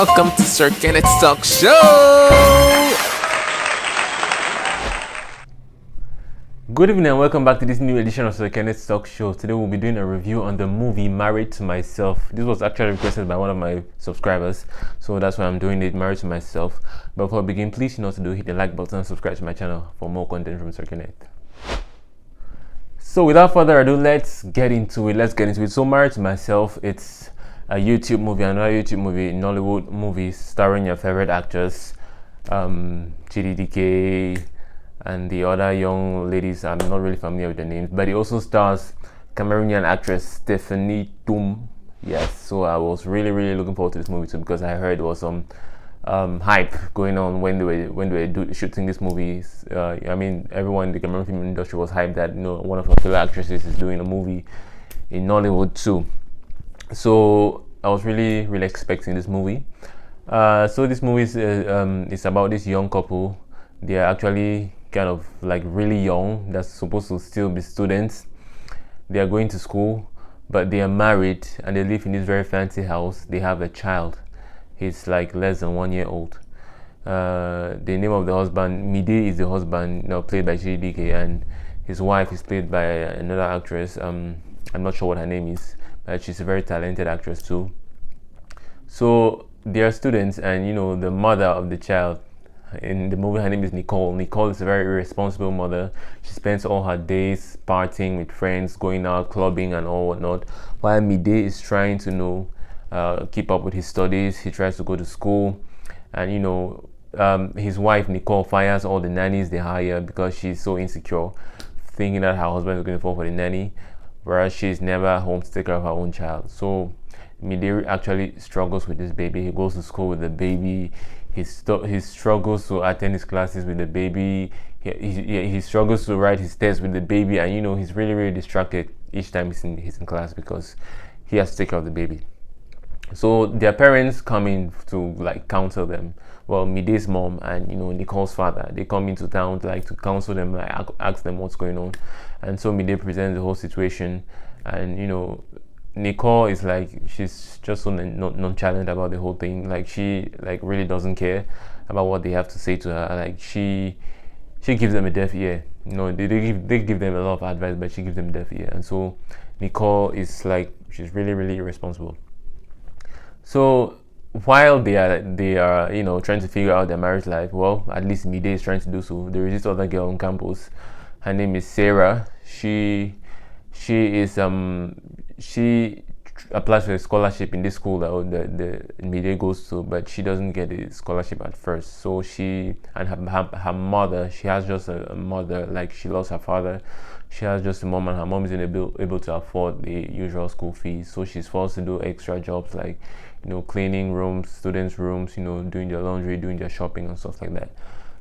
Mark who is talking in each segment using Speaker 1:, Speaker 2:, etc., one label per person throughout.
Speaker 1: welcome to Sir-Kenneth's Talk Show! Good evening and welcome back to this new edition of Sir-Kenneth's Talk Show. Today we'll be doing a review on the movie Married to Myself. This was actually requested by one of my subscribers, so that's why I'm doing it, Married to Myself. But before I begin, please you know to hit the like button and subscribe to my channel for more content from Sir-Kenneth. So without further ado, let's get into it. So Married to Myself, it's a YouTube movie, another YouTube movie, Nollywood movie starring your favorite actors, CHIDI, DIKE, and the other young ladies. I'm not really familiar with the names, but it also stars Cameroonian actress Stephanie TUM. Yes, so I was really looking forward to this movie too, because I heard there was some hype going on when they were shooting this movie. I mean, everyone in the Cameroon film industry was hyped that one of our fellow actresses is doing a movie in Nollywood too. So I was really expecting this movie. So this movie is about this young couple. They are actually kind of like really young. They're supposed to still be students. They are going to school, but they are married and they live in this very fancy house. They have a child. He's like less than 1 year old. The name of the husband, Mide, is the husband, played by CHIDI, and his wife is played by another actress. I'm not sure what her name is, but she's a very talented actress too. So they are students, and the mother of the child in the movie, her name is Nicole. Nicole is a very irresponsible mother. She spends all her days partying with friends, going out clubbing and all whatnot, while Mide is trying to keep up with his studies. He tries to go to school, and his wife Nicole fires all the nannies they hire because she's so insecure, thinking that her husband is going to fall for the nanny, whereas she's never home to take care of her own child. So Mide actually struggles with this baby. He goes to school with the baby. He struggles to attend his classes with the baby. He struggles to write his tests with the baby, and he's really distracted each time he's in class because he has to take care of the baby. So their parents come in to counsel them. Well, Mide's mom and Nicole's father, they come into town to counsel them, ask them what's going on. And so Mide presents the whole situation, and Nicole is she's just so nonchalant about the whole thing. She really doesn't care about what they have to say to her. She gives them a deaf ear. They give them a lot of advice, but she gives them a deaf ear. And so Nicole is she's really irresponsible. So while they are trying to figure out their marriage life, well, at least Mide is trying to do so. There is this other girl on campus. Her name is Sarah. She applies for a scholarship in this school that the Mide goes to, but she doesn't get the scholarship at first. So she and her mother, she has just a mother, she lost her father. She has just a mom, and her mom isn't able to afford the usual school fees. So she's forced to do extra jobs cleaning rooms, students' rooms, doing their laundry, doing their shopping and stuff like that.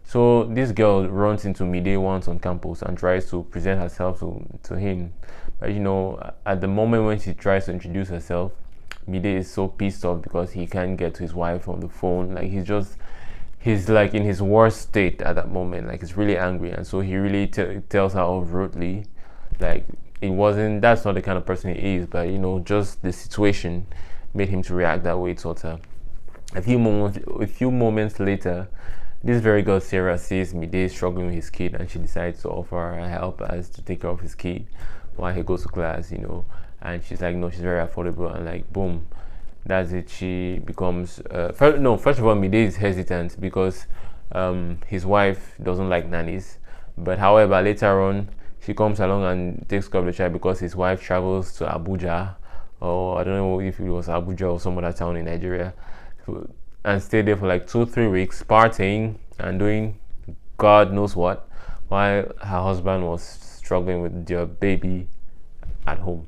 Speaker 1: So this girl runs into Mide once on campus and tries to present herself to him. But at the moment when she tries to introduce herself, Mide is so pissed off because he can't get to his wife on the phone. He's in his worst state at that moment. He's really angry, and so he really tells her off rudely. That's not the kind of person he is, but just the situation made him to react that way towards her. A few moments later, this very girl Sarah sees Mide struggling with his kid, and she decides to offer her help as to take care of his kid while he goes to class, and she's no, she's very affordable, and boom, that's it. She becomes first of all, Mide is hesitant because his wife doesn't like nannies, but however later on she comes along and takes care of the child because his wife travels to Abuja, or I don't know if it was Abuja or some other town in Nigeria, and stayed there for 2-3 weeks partying and doing God knows what, while her husband was struggling with their baby at home.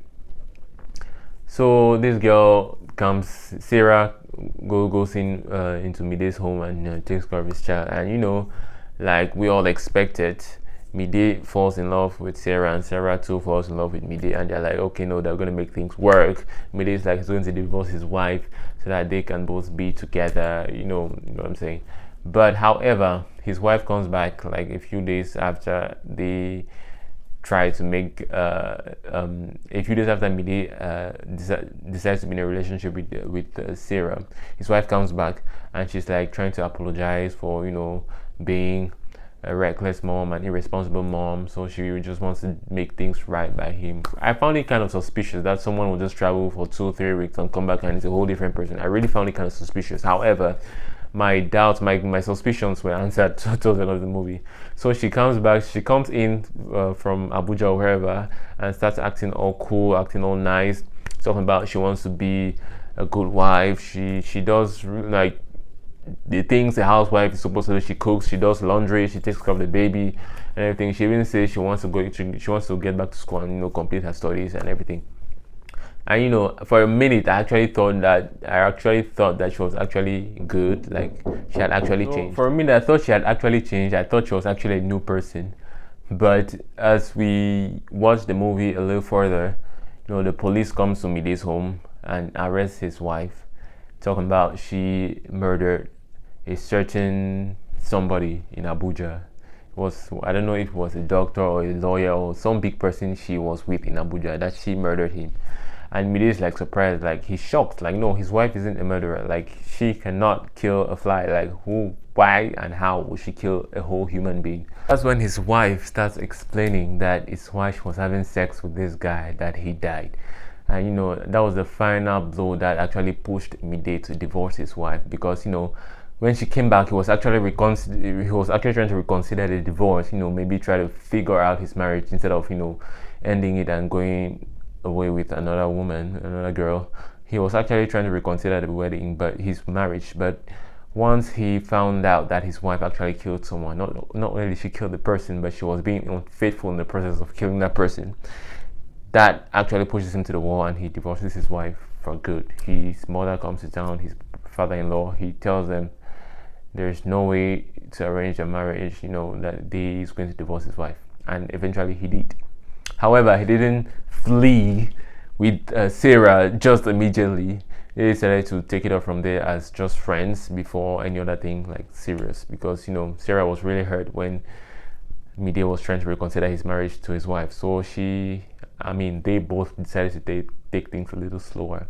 Speaker 1: So this girl comes, Sarah goes into Mide's home and takes care of his child, and we all expected, Mide falls in love with Sarah, and Sarah too falls in love with Mide, and they're okay, no, they're going to make things work. Mide is he's going to divorce his wife so that they can both be together, you know what I'm saying. But however, his wife comes back a few days after try to make a few days after Mide decides to be in a relationship with Sarah, his wife comes back and she's like trying to apologize for being a reckless mom, an irresponsible mom. So she just wants to make things right by him. I found it kind of suspicious that someone will just travel for 2 or 3 weeks and come back and it's a whole different person. I really found it kind of suspicious. However, my doubts, my suspicions were answered towards the end of the movie. So she comes back, she comes in from Abuja or wherever and starts acting all cool, acting all nice, talking about she wants to be a good wife. She does like the things a housewife is supposed to do. She cooks, she does laundry, she takes care of the baby and everything. She even says she wants to get back to school and complete her studies and everything. And for a minute I actually thought that she was actually good, like she had actually changed. For a minute I thought she had actually changed. I thought she was actually a new person. But as we watch the movie a little further, the police comes to Mide's home and arrests his wife, talking about she murdered a certain somebody in Abuja. I don't know if it was a doctor or a lawyer or some big person she was with in Abuja, that she murdered him. And Mide is like surprised, like he's shocked, like no, his wife isn't a murderer, like she cannot kill a fly, like who, why and how will she kill a whole human being? That's when his wife starts explaining that it's why she was having sex with this guy that he died. And that was the final blow that actually pushed Mide to divorce his wife, because when she came back, he was actually trying to reconsider the divorce, maybe try to figure out his marriage instead of ending it and going away with another woman, another girl. He was actually trying to reconsider the wedding, but his marriage. But once he found out that his wife actually killed someone, not only did she kill the person, but she was being unfaithful in the process of killing that person, that actually pushes him to the wall and he divorces his wife for good. His mother comes to town, his father-in-law, he tells them there's no way to arrange a marriage, that he's going to divorce his wife. And eventually he did. However, he didn't flee with Sarah just immediately. He decided to take it up from there as just friends before any other thing like serious, because Sarah was really hurt when Mide was trying to reconsider his marriage to his wife. So they both decided to take things a little slower,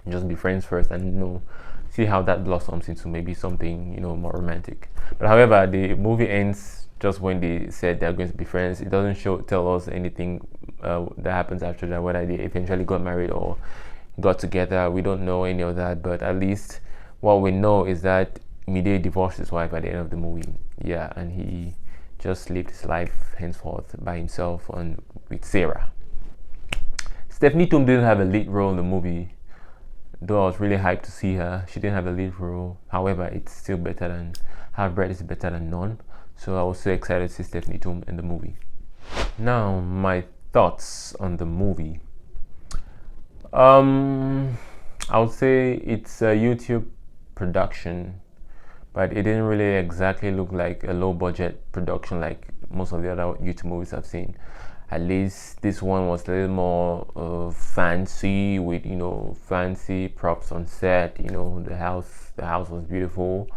Speaker 1: just be friends first, and see how that blossoms into maybe something more romantic. But however, the movie ends just when they said they're going to be friends. It doesn't tell us anything that happens after that, whether they eventually got married or got together. We don't know any of that, but at least what we know is that Mide divorced his wife at the end of the movie. Yeah, and he just lived his life henceforth by himself and with Sarah. Stephanie TUM didn't have a lead role in the movie, though I was really hyped to see her. She didn't have a lead role. However, it's still better than half bread is better than none. So I was so excited to see Stephanie TUM in the movie. Now, my thoughts on the movie. I would say it's a YouTube production, but it didn't really exactly look like a low budget production like most of the other YouTube movies I've seen. At least this one was a little more fancy, with fancy props on set. The house was beautiful.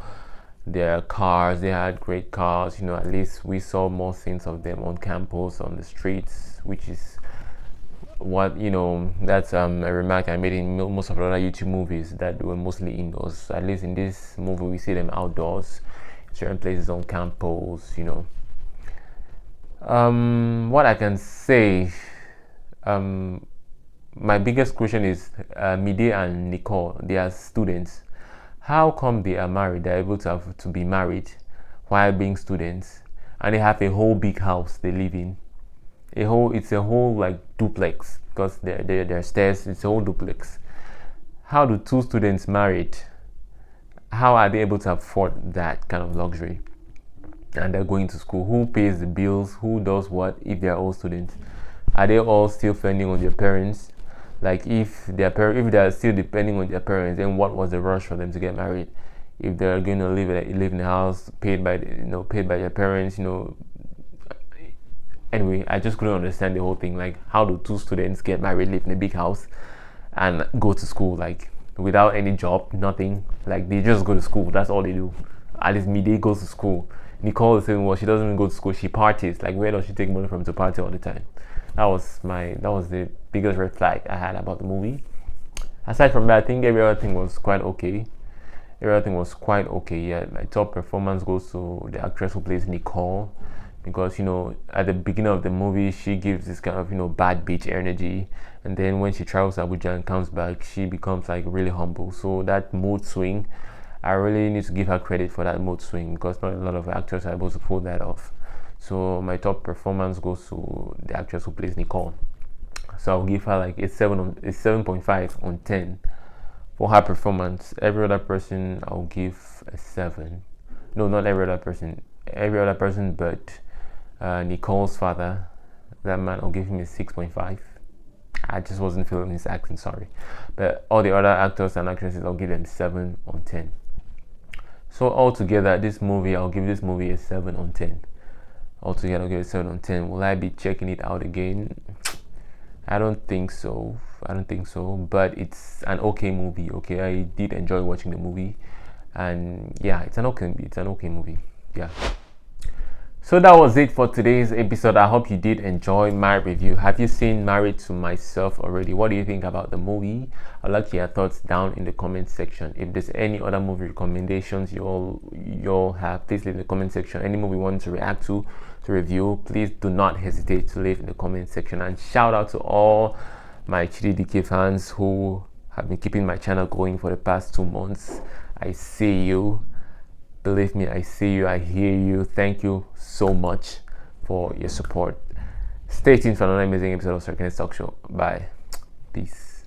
Speaker 1: Their cars, they had great cars. At least we saw more scenes of them on campus, on the streets, which is what that's a remark I made in most of the other YouTube movies, that were mostly indoors. At least in this movie we see them outdoors, certain places on campus. What I can say, my biggest question is Mide and Nicole, they are students. How come they are married? They're able to be married while being students, and they have a whole big house they live in. It's a whole like duplex, because there are stairs. It's a whole duplex. How do two students married? How are they able to afford that kind of luxury? And they're going to school. Who pays the bills? Who does what if they're all students? Are they all still depending on their parents? Like if they're still depending on their parents, then what was the rush for them to get married? If they're going to live in a house paid by their parents, Anyway, I just couldn't understand the whole thing. Like, how do two students get married, live in a big house, and go to school like without any job, nothing? Like they just go to school. That's all they do. At least Mide goes to school. Nicole is saying, well, she doesn't even go to school, she parties. Like, where does she take money from to party all the time? That was the biggest red flag I had about the movie. Aside from that, I think every other thing was quite okay. Yeah, my top performance goes to the actress who plays Nicole, because at the beginning of the movie she gives this kind of bad bitch energy, and then when she travels to Abuja and comes back, she becomes like really humble. So that mood swing, I really need to give her credit for that mood swing, because not a lot of actors are able to pull that off. So my top performance goes to the actress who plays Nicole. So I'll give her like a 7.5 on 10 for her performance. Every other person I'll give a 7. No, not every other person. Every other person but Nicole's father. That man, I'll give him a 6.5. I just wasn't feeling his acting, sorry. But all the other actors and actresses, I'll give them 7 on 10. So altogether, this movie, I'll give this movie a 7 on 10. Altogether, I'll give it a 7 on 10. Will I be checking it out again? I don't think so. But it's an okay movie. Okay, I did enjoy watching the movie, and yeah, it's an okay movie. Yeah. So that was it for today's episode. I hope you did enjoy my review. Have you seen Married to Myself already? What do you think about the movie? I'd like your thoughts down in the comment section. If there's any other movie recommendations you all have, please leave in the comment section. Any movie you want to react to review, please do not hesitate to leave in the comment section. And shout out to all my CHIDI DIKE fans who have been keeping my channel going for the past 2 months. I see you. Believe me, I see you, I hear you. Thank you so much for your support. Stay tuned for another amazing episode of Sir-Kenneth Talk Show. Bye. Peace.